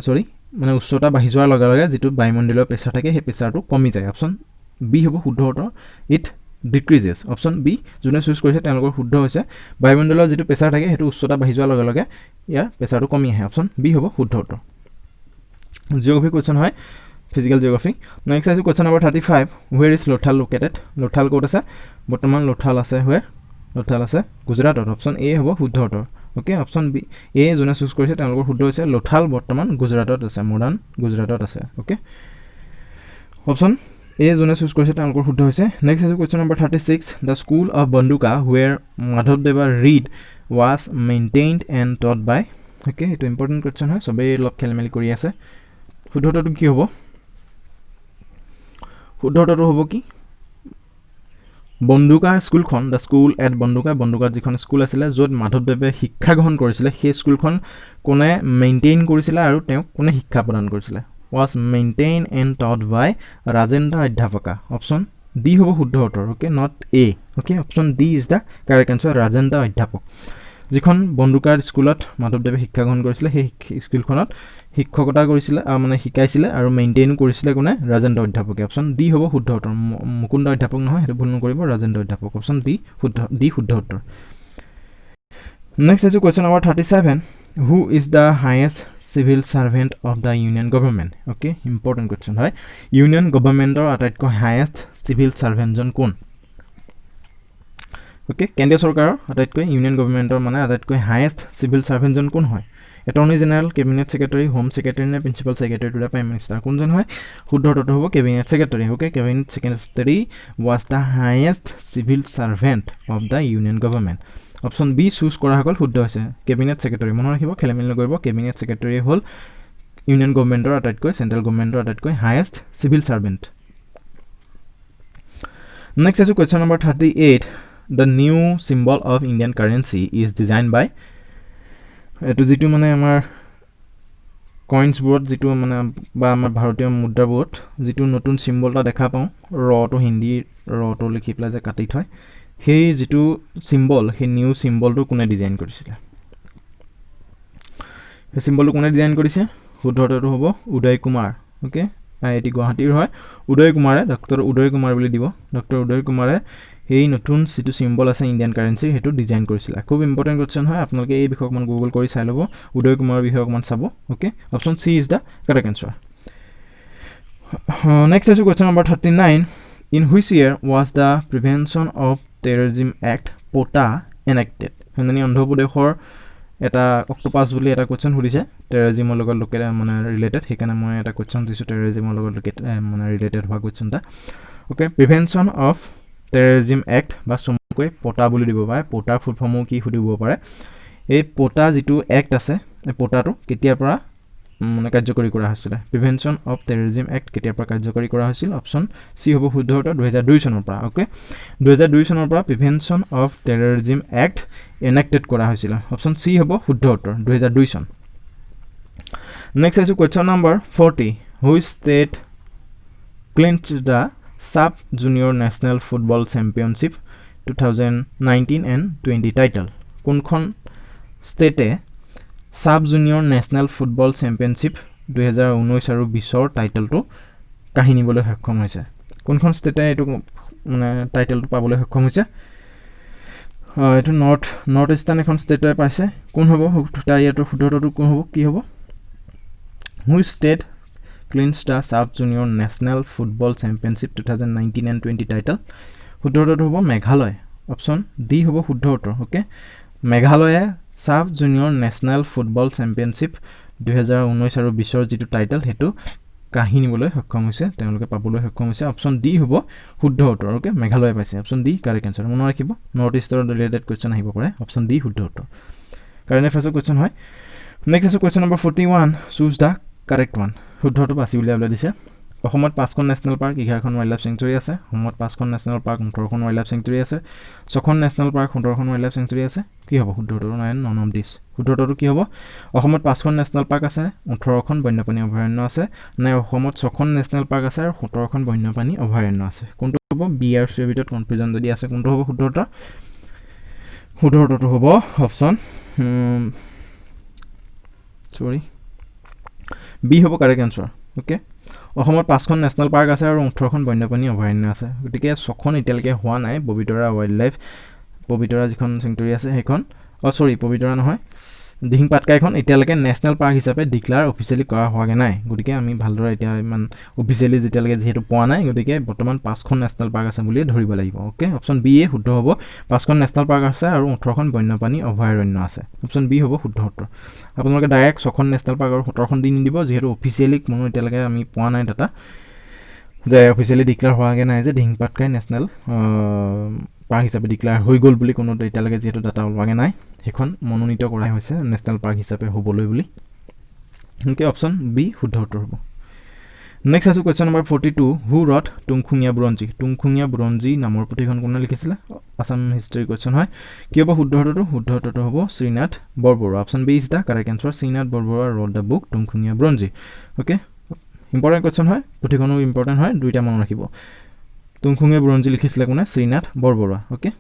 মানে উচ্চতা বাঢ়ি যোৱাৰ লগে লগে যিটো বায়ুমণ্ডলীয় প্ৰেছাৰ থাকে সেই প্ৰেছাৰটো কমি যায়। অপশ্যন বি হ'ব শুদ্ধ উত্তৰ, ইট ডিক্ৰিজেছ। অপশ্যন বি যোনে চুজ কৰিছে তেওঁলোকৰ শুদ্ধ হৈছে। বায়ুমণ্ডলৰ যিটো প্ৰেছাৰ থাকে সেইটো উচ্চতা বাঢ়ি যোৱাৰ লগে লগে ইয়াৰ প্ৰেছাৰটো কমি আহে। অপশ্যন বি হ'ব শুদ্ধ উত্তৰ। জিঅ'গ্ৰাফি কুৱেশ্যন হয়, ফিজিকেল জিঅ'গ্ৰাফি। নেক্সট আছে question number 35। Where is Lothal located? Lothal ক'ত আছে? বৰ্তমান লোথাল আছে হুৱেৰ? লোথাল আছে গুজৰাটত। অপশ্যন এ হ'ব শুদ্ধ উত্তৰ। অ'কে, অপশ্যন বি এ যোনে চুজ কৰিছে তেওঁলোকৰ শুদ্ধ হৈছে। লোথাল বৰ্তমান গুজৰাটত আছে, মডাৰ্ণ গুজৰাটত আছে। অ'কে, অপশ্যন এ যোনে চুজ কৰিছে তেওঁলোকৰ শুদ্ধ হৈছে। নেক্সট আছে question number 36। The school of Banduka where মাধৱদেৱা read was maintained and taught by? Okay, এইটো ইম্পৰ্টেণ্ট কুৱেশ্যন হয়, চবেই অলপ খেলি মেলি কৰি আছে। শুদ্ধ উত্তৰটো কি হ'ব? শুদ্ধ উত্তৰটো হ'ব কি? বন্দুকা স্কুলখন, দ্য স্কুল এট বন্দুকা, বন্দুকাত যিখন স্কুল আছিলে য'ত মাধৱদেৱে শিক্ষা গ্ৰহণ কৰিছিলে, সেই স্কুলখন কোনে মেইনটেইন কৰিছিলে আৰু তেওঁক কোনে শিক্ষা প্ৰদান কৰিছিলে? Was maintain and taught by Rajendra Adhyapaka. Option D হ'ব শুদ্ধ উত্তৰ। Okay, not A. Okay, option D is the correct answer, Rajendra Adhyapak. যিখন বন্দুকাৰ স্কুলত মাধৱদেৱে শিক্ষা গ্ৰহণ কৰিছিলে সেই স্কুলখনত শিক্ষকতা কৰিছিলে, মানে শিকাইছিলে আৰু মেইনটেইনো কৰিছিলে কোনে? ৰাজেন্দ্ৰ অধ্যাপকে। অপশ্যন ডি হ'ব শুদ্ধ উত্তৰ। মুকুন্দ অধ্যাপক নহয়, সেইটো ভুল নকৰিব, ৰাজেন্দ্ৰ অধ্যাপক। অপশ্যন ডি শুদ্ধ উত্তৰ। নেক্সট আছে question number 37। Who is the highest civil servant of the union government? Okay, important question হয়। ইউনিয়ন গভৰ্ণমেণ্টৰ আটাইতকৈ হায়েষ্ট চিভিল ছাৰ্ভেণ্টজন কোন? অ'কে, কেন্দ্ৰীয় চৰকাৰৰ আটাইতকৈ, ইউনিয়ন গভৰ্ণমেণ্টৰ মানে আটাইতকৈ হায়েষ্ট চিভিল ছাৰ্ভেণ্টজন কোন হয়? Attorney general, cabinet secretary, home secretary নে principal secretary to the prime minister? কোনজন হয়? শুদ্ধ উত্তৰটো হ'ব cabinet secretary. Okay, cabinet secretary was the highest civil servant of the union government. Option B choose কৰাসকল শুদ্ধ হৈছে, কেবিনেট ছেক্ৰেটাৰী। মনত ৰাখিব, খেলি মেলি নকৰিব, কেবিনেট ছেক্ৰেটাৰী হ'ল ইউনিয়ন গভৰ্ণমেণ্টৰ আটাইতকৈ, চেণ্ট্ৰেল গভৰ্ণমেণ্টৰ আটাইতকৈ হায়েষ্ট চিভিল ছাৰ্ভেণ্ট। নেক্সট আছে question number 38। The new symbol of Indian currency is design বাই? এইটো যিটো মানে আমাৰ কইনছবোৰত যিটো মানে বা আমাৰ ভাৰতীয় মুদ্ৰাবোৰত যিটো নতুন চিম্বল এটা দেখা পাওঁ, ৰটো হিন্দী ৰটো লিখি পেলাই যে কাটি থয়, সেই যিটো চিম্বল, সেই নিউ চিম্বলটো কোনে ডিজাইন কৰিছিলে? সেই চিম্বলটো কোনে ডিজাইন কৰিছে? শুদ্ধ উত্তৰটো হ'ব উদয় কুমাৰ। অ'কে, IIT গুৱাহাটীৰ হয় উদয় কুমাৰে, ডক্টৰ উদয় কুমাৰ বুলি দিব। ডক্টৰ উদয় কুমাৰে এই নতুন যিটো চিম্বল আছে ইণ্ডিয়ান কাৰেঞ্চিৰ সেইটো ডিজাইন কৰিছিলে। খুব ইম্পৰ্টেণ্ট কুৱেশ্যন হয়, আপোনালোকে এই বিষয়ে অকণমান গুগল কৰি চাই ল'ব, উদয় কুমাৰৰ বিষয়ে অকণমান চাব। Okay, option C is the correct answer. Next আছে question number 39। In which year was the prevention of terrorism act POTA enacted? সেনানী অন্ধ্ৰপ্ৰদেশৰ এটা অক্টোপাছ বুলি এটা কুৱেশ্যন সুধিছে টেৰৰিজিমৰ লগত মানে ৰিলেটেড, সেইকাৰণে মই এটা কুৱেশ্যন দিছোঁ টেৰৰিজিমৰ লগত মানে ৰিলেটেড হোৱা কুৱেশ্যন এটা। Okay, prevention of terrorism act বা চমুকৈ পোটা বুলি দিব পাৰে। পোটাৰ ফুল ফৰ্মো কি সুধিব পাৰে। এই পোটা যিটো এক্ট আছে, এই পোটাটো কেতিয়াৰ পৰা মানে কাৰ্যকৰী কৰা হৈছিলে প্ৰিভেনশ্যন অফ টেৰৰিজিম এক্ট কেতিয়াৰ পৰা কাৰ্যকৰী কৰা হৈছিল অপশ্যন চি হ'ব শুদ্ধ উত্তৰ 2002 চনৰ পৰা ওকে 2002 চনৰ পৰা প্ৰিভেনশ্যন অফ টেৰৰিজিম এক্ট এনেক্টেড কৰা হৈছিল অপশ্যন চি হ'ব শুদ্ধ উত্তৰ 2002 চন নেক্সট আছে question number 40 which state clinched the sub junior national football championship 2019 and 20 title কোনখন ষ্টেটে sub junior national football championship 2019 আৰু 20ৰ টাইটেলটো কাঢ়ি নিবলৈ সক্ষম হৈছে কোনখন ষ্টেটে এইটো মানে টাইটেলটো পাবলৈ সক্ষম হৈছে এইটো নৰ্থ ইষ্টাৰ্ণ এখন ষ্টেটে পাইছে কোন হ'ব তাৰ ইয়াৰ শুদ্ধটো কোন হ'ব কি হ'ব which state clinched the sub junior national football championship 2019 and 20 title শুদ্ধটো হ'ব মেঘালয় অপশ্যন ডি হ'ব শুদ্ধ উত্তৰ ওকে মেঘালয়ে sub junior national football championship 2019 আৰু 20ৰ যিটো টাইটেল হেতু কাঢ়ি নিবলৈ সক্ষম হৈছে তেওঁলোকে পাবলৈ সক্ষম হৈছে অপশ্যন ডি হ'ব শুদ্ধ উত্তৰ ওকে মেঘালয় পাইছে অপশ্যন ডি কাৰেক্ট আনসাৰ মনত ৰাখিব নৰ্থ ইষ্টৰ ৰিলেটেড কোৱেশ্চন আহিব পাৰে অপশ্যন ডি শুদ্ধ উত্তৰ কাৰেণ্ট এফেয়াৰ্ছৰ কোৱেশ্চন হয় নেক্সট আছে question number 41 choose the correct one শুদ্ধটো বাছি উলিয়াবলৈ দিছে অসমত 5খন নেশ্যনেল পাৰ্ক 11খন ৱাইল্ড লাইফ চেঞ্চুৰী আছে অসমত 5খন নেশ্যনেল পাৰ্ক 18খন ৱাইল্ড লাইফ চেঞ্চুৰী আছে 6খন নেশ্যনেল পাৰ্ক 17খন ৱাইল্ড লাইফ চেঞ্চুৰী আছে কি হ'ব শুদ্ধটো নন অফ দিছ শুদ্ধটো কি হ'ব অসমত 5খন নেশ্যনেল পাৰ্ক আছে 18খন বন্যপ্ৰাণী অভয়াৰণ্য আছে নে অসমত 6খন নেশ্যনেল পাৰ্ক আছে আৰু 17খন বন্যপ্ৰাণী অভয়াৰণ্য আছে কোনটো হ'ব বি আৰু চিৰ ভিতৰত কনফিউজন যদি আছে কোনটো হ'ব শুদ্ধটো হ'ব অপশ্যন বি হ'ব কাৰেক্ট আনসাৰ ওকে অসমত 5খন নেশ্যনেল পাৰ্ক আছে আৰু 18খন বন্যপ্ৰাণী অভয়াৰণ্য আছে গতিকে 6খন এতিয়ালৈকে হোৱা নাই পবিতৰা ৱাইল্ড লাইফ পবিতৰা যিখন চেঞ্চুৰী আছে সেইখন পবিতৰা নহয় দিহিং পাটকাইখন এতিয়ালৈকে নেশ্যনেল পাৰ্ক হিচাপে ডিক্লেয়াৰ অফিচিয়েলি কৰা হোৱাগে নাই গতিকে আমি ভালদৰে এতিয়া ইমান অফিচিয়েলি যেতিয়ালৈকে যিহেতু পোৱা নাই গতিকে বৰ্তমান 5খন নেশ্যনেল পাৰ্ক আছে বুলিয়ে ধৰিব লাগিব ওকে অপশ্যন বি এ শুদ্ধ হ'ব 5খন নেশ্যনেল পাৰ্ক আছে আৰু 18খন বন্যপ্ৰাণী অভয়াৰণ্য আছে অপশ্যন বি হ'ব শুদ্ধ উত্তৰ আপোনালোকে ডাইৰেক্ট 6খন নেশ্যনেল পাৰ্ক আৰু 17খন দি নিদিব যিহেতু অফিচিয়েলি কোনো এতিয়ালৈকে আমি পোৱা নাই ডাটা যে অফিচিয়েলি ডিক্লেয়াৰ হোৱাগে নাই যে দিহিং পাটকাই নেশ্যনেল পাৰ্ক হিচাপে ডিক্লেয়াৰ হৈ গ'ল বুলি কোনো এতিয়ালৈকে যিহেতু ডাটা ওলোৱাগে নাই সেইখন মনোনীত কৰা হৈছে নেশ্যনেল পাৰ্ক হিচাপে হ'বলৈ বুলি ওকে অপশ্যন বি শুদ্ধ উত্তৰ হ'ব নেক্সট আছে কুৱেশ্যন নম্বৰ 42 হু ৰট তুংখুঙীয়া বুৰঞ্জী নামৰ পুথিখন কোনে লিখিছিলে আছাম হিষ্ট্ৰী কুৱেশ্যন হয় কি হ'ব শুদ্ধটো হ'ব Srinath Barbarua option B is the correct answer Srinath Barbarua wrote the book Tungkhungia Buranji okay important question হয় পুথিখনো ইম্পৰ্টেণ্ট হয় দুইটা মনত ৰাখিব তুংখুঙীয়া বুৰঞ্জী লিখিছিলে কোনে শ্ৰীনাথ বৰবৰুৱা ওকে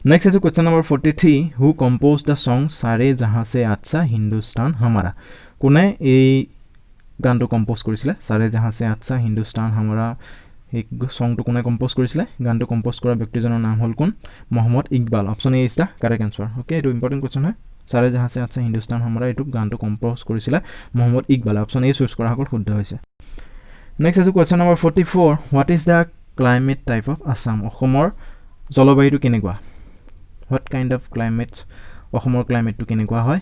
নেক্সট আছে question number 43 who composed the song Saare Jahan সে আচ্ছা হিন্দুস্তান হামাৰা কোনে এই গানটো কম্প'জ কৰিছিলে সাৰে জাহাঁ সে আচ্ছা হিন্দুস্তান হামাৰা এই ছংটো কোনে কম্প'জ কৰিছিলে গানটো কম্প'জ কৰা ব্যক্তিজনৰ নাম হ'ল কোন Muhammad Iqbal option A is the correct answer okay এইটো ইম্পৰ্টেণ্ট কুৱেশ্যন হয় সাৰে জাহাঁ সে আচ্ছা হিন্দুস্তান হামাৰা এইটো গানটো কম্প'জ কৰিছিলে Mohammad Iqbal option A choose কৰাসকল শুদ্ধ হৈছে নেক্সট আছে question number 44 what is the climate type of Assam অসমৰ জলবায়ুটো কেনেকুৱা হোৱাট কাইণ্ড অফ ক্লাইমেট অসমৰ ক্লাইমেটটো কেনেকুৱা হয়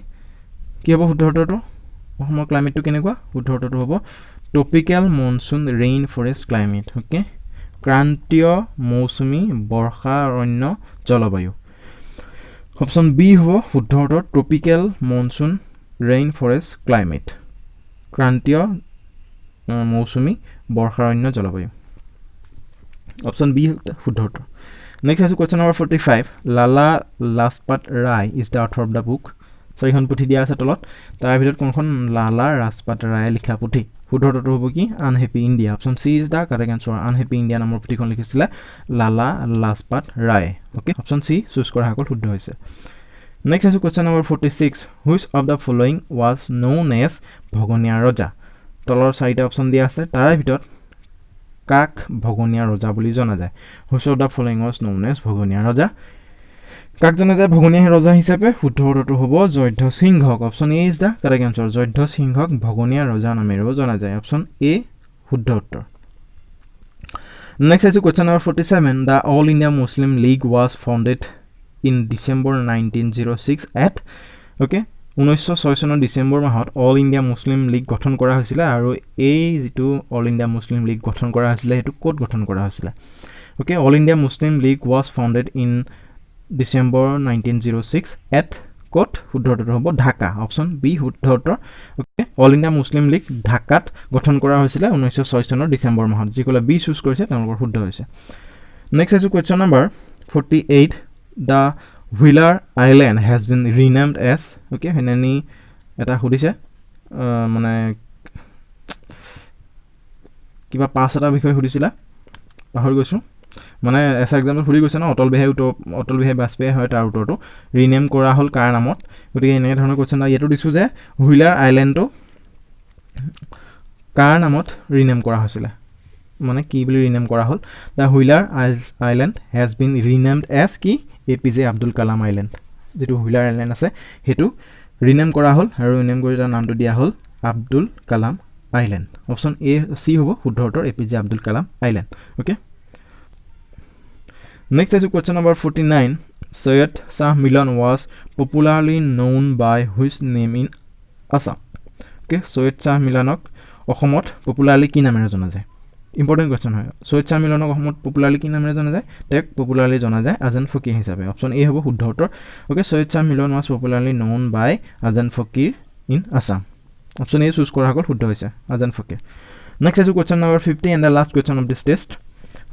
কি হ'ব শুদ্ধটো অসমৰ ক্লাইমেটটো কেনেকুৱা শুদ্ধটো হ'ব tropical monsoon rain forest climate okay ক্ৰান্তীয় মৌচুমী বৰ্ষাৰণ্য জলবায়ু অপশ্যন বি হ'ব শুদ্ধ উত্তৰ tropical monsoon rain forest climate ক্ৰান্তীয় মৌচুমী বৰ্ষাৰণ্য জলবায়ু অপশ্যন বি শুদ্ধ উত্তৰ নেক্সট আছে question number 45 Lala Lajpat Rai is the author of the book চাৰিখন পুথি দিয়া আছে তলত তাৰ ভিতৰত কোনখন লালা লাজপাত ৰায়ে লিখা পুথি শুদ্ধটো হ'ব কি unhappy India option C is the correct answer unhappy India নামৰ পুথিখন লিখিছিলে Lala Lajpat Rai okay option C choose কৰা সকল শুদ্ধ হৈছে নেক্সট আছে question number 46 which of the following was known as ভগনীয়া ৰজা তলৰ চাৰিটা অপশ্যন দিয়া আছে তাৰে ভিতৰত কাক ভগনীয়া ৰজা বুলি জনা যায় which of the following was known as ভগনীয়া ৰজা কাক জনা যায় ভগনীয়া ৰজা হিচাপে শুদ্ধ উত্তৰটো হ'ব জয়ধ্বজ সিংহক option A is the correct answer Jayadhwaj সিংহক ভগনীয়া ৰজা নামেৰেও জনা যায় অপশ্যন এ শুদ্ধ উত্তৰ নেক্সট আছে question number 47 the all India Muslim league was founded in December 1906 at okay 1906 চনৰ ডিচেম্বৰ মাহত অল ইণ্ডিয়া মুছলিম লীগ গঠন কৰা হৈছিলে আৰু এই যিটো অল ইণ্ডিয়া মুছলিম লীগ গঠন কৰা হৈছিলে সেইটো ক'ত গঠন কৰা হৈছিলে okay all India Muslim league was founded in December 1906 at ক'ত শুদ্ধ উত্তৰটো হ'ব ঢাকা অপশ্যন বি শুদ্ধ উত্তৰ ওকে অল ইণ্ডিয়া মুছলিম লীগ ঢাকাত গঠন কৰা হৈছিলে 1906 চনৰ ডিচেম্বৰ মাহত যিসকলে বি চুজ কৰিছে তেওঁলোকৰ শুদ্ধ হৈছে নেক্সট আছে question number 48 the Wheeler island has been renamed as okay হেনেনি এটা সুধিছে মানে কিবা পাছ এটা বিষয় সুধিছিলা পাহৰি গৈছোঁ মানে এছ এক্সামত সুধি গৈছে ন অটল বিহাৰী বাজপেয়ী হয় তাৰ উত্তৰটো ৰিনেম কৰা হ'ল কাৰ নামত গতিকে এনেকৈ ধৰণৰ কুৱেশ্যন ইয়াতো দিছোঁ যে হুইলাৰ আইলেণ্ডটো কাৰ নামত ৰিনেম কৰা হৈছিলে মানে কি বুলি ৰিনেম কৰা হ'ল the Wheeler island has been renamed as কি APJ আব্দুল কালাম আইলেণ্ড যিটো হুইলাৰ আইলেণ্ড আছে সেইটো ৰিনেম কৰা হ'ল আৰু ৰিনেম কৰি তাৰ নামটো দিয়া হ'ল Abdul Kalam island option A C হ'ব শুদ্ধ উত্তৰ APJ Abdul Kalam island okay next আছে question number 49 Syed Shah Milan was popularly known by which name in Assam okay Syed Shah Milanক অসমত পপুলাৰলি কি নামেৰে জনা যায় ইম্পৰ্টেণ্ট কুৱেশ্যন হয় Syed Shah Milanক অসমত পপুলাৰলি কি নামেৰে জনা যায় তেওঁক পপুলাৰলি জনা যায় আজান ফকীৰ হিচাপে অপশ্যন এ হ'ব শুদ্ধ উত্তৰ okay Syed Shah Milan was popularly known by Azan Fakir in Assam option A choose কৰা হ'ল শুদ্ধ হৈছে আজান ফকীৰ নেক্সট আছে question number 50 and the last question of this test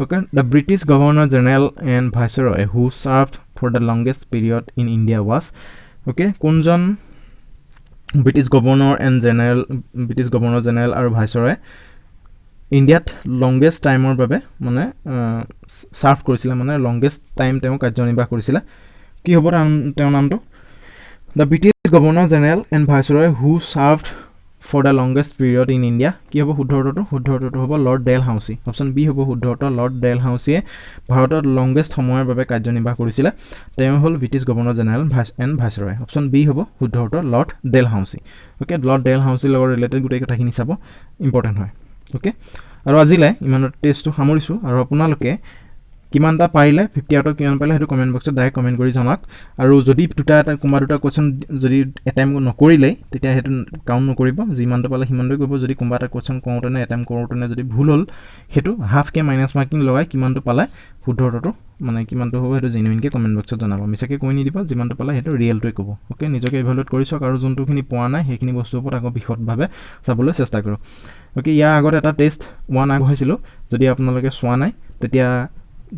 okay the British Governor General and Viceroy who served for the longest period in India was okay কোনজন British Governor General আৰু Viceroy ইণ্ডিয়াত longest টাইমৰ বাবে মানে সাৰ্ভ কৰিছিলে মানে longest time তেওঁ কাৰ্যনিৰ্বাহ কৰিছিলে কি হ'ব তেওঁৰ নামটো the British governor general and viceroy who served for the longest period in India কি হ'ব শুদ্ধ উত্তৰটো হ'ব লৰ্ড ডেলহাউচি অপশ্যন বি হ'ব শুদ্ধ উত্তৰ লৰ্ড ডেলহাউচিয়ে ভাৰতত লংগেষ্ট সময়ৰ বাবে কাৰ্যনিৰ্বাহ কৰিছিলে তেওঁ হ'ল British governor general and viceroy option B হ'ব শুদ্ধ উত্তৰ লৰ্ড ডেলহাউচি অ'কে লৰ্ড ডেলহাউচিৰ লগত ৰিলেটেড গোটেই কথাখিনি চাব ইম্পৰ্টেণ্ট হয় অ'কে আৰু আজিলৈ ইমানৰ টেষ্টটো সামৰিছোঁ আৰু আপোনালোকে কিমানটা পাৰিলে 50 আউট অফ কিমান পাৰিলে সেইটো কমেণ্ট বক্সত ডাইৰেক্ট কমেণ্ট কৰি জনাওক আৰু যদি কোনোবা দুটা কুৱেশ্যন যদি এটেম্প নকৰিলেই তেতিয়া সেইটো কাউণ্ট নকৰিব যিমানটো পালে সিমানটোৱে কৰিব যদি কোনোবা এটা কুৱেশ্যন কৰোঁতেনে এটেম্প কৰোঁতেনে যদি ভুল হ'ল সেইটো হাফকৈ মাইনাছ মাৰ্কিং লগাই কিমানটো পালে শুদ্ধ উত্তৰটো মানে কিমানটো হ'ব সেইটো জেনুইনকৈ কমেণ্ট বক্সত জনাব মিছাকৈ কৈ নিদিব যিমানটো পালে সেইটো ৰিয়েলটোৱে ক'ব অ'কে নিজকে ইভালুৱেট কৰি চাওক আৰু যোনটোখিনি পোৱা নাই সেইখিনি বস্তুৰ ওপৰত আকৌ বিশদভাৱে চাবলৈ চেষ্টা কৰক অ'কে ইয়াৰ আগত এটা টেষ্ট 1 আগবঢ়াইছিলোঁ যদি আপোনালোকে চোৱা নাই তেতিয়া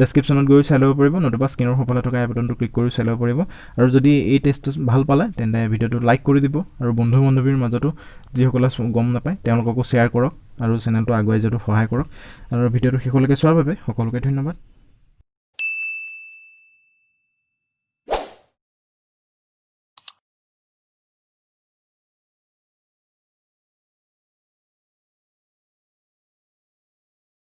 ডেছক্ৰিপশ্যনত গৈ চাই ল'ব পাৰিব নতুবা স্ক্ৰীনৰ সোঁফালে থকা বাটনটো ক্লিক কৰি চাই ল'ব পাৰিব আৰু যদি এই টেষ্টটো ভাল পালে তেন্তে ভিডিঅ'টো লাইক কৰি দিব আৰু বন্ধু বান্ধৱীৰ মাজতো যিসকলে গম নাপায় তেওঁলোককো শ্বেয়াৰ কৰক আৰু চেনেলটো আগুৱাই যোৱাটো সহায় কৰক আৰু ভিডিঅ'টো শেষলৈকে চোৱাৰ বাবে সকলোকে ধন্যবাদ